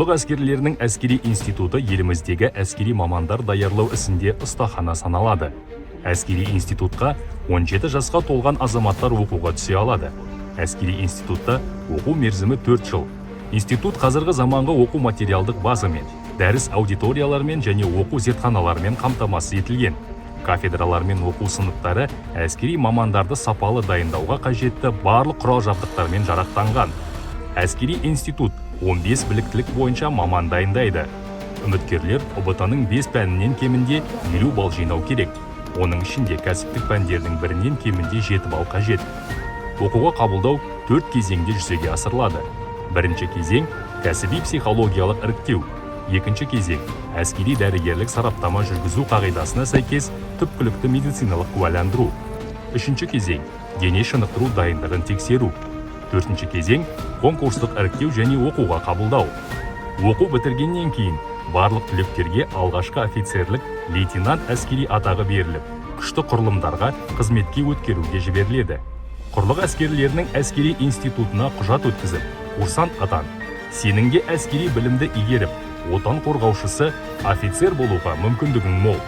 Құрлық әскерлерінің әскери институты еліміздегі әскери мамандар даярлау ісінде ұстахана саналады. Әскери институтқа 17 жасқа толған азаматтар оқуға түсе алады. Әскери институтта оқу мерзімі 4 жыл. Институт қазіргі заманғы оқу материалдық базамен, дәріс аудиториялармен және оқу зертханалармен қамтамасыз етілген. Кафедралар мен оқу сыныптары әскери мамандарды сапалы дайындауға қажетті барлық құрал-жабдықтармен жарақтанған. Әскери институт 15 біліктілік бойынша маман дайындайды. Үміткерлер ұбт-ның 5 пәнінен кемінде 50 балл жинау керек. Оның ішінде кәсіптік пәндердің бірінен кемінде 7 балл қажет. Оқуға қабылдау 4 кезеңде жүзеге асырылады. Бірінші кезең – кәсіби психологиялық іріктеу. Екінші кезең – әскери дәрігерлік сараптама жүргізу қағидасына сәйкес түпкілікті медициналық куәландыру. Үшінші кезең – дене шынықтыру дайындығын тексеру. Төртінші кезең – конкурстық іріктеу және оқуға қабылдау. Оқу бітіргеннен кейін барлық түлектерге алғашқы офицерлік лейтенант әскери атағы беріліп, күшті құрылымдарға қызметке өткеруге жіберіледі. Құрлық әскерлерінің әскери институтына құжат өткізіп, курсант атан. Сенің де әскери білімді игеріп, отан қорғаушысы офицер болуға мүмкіндігің мол.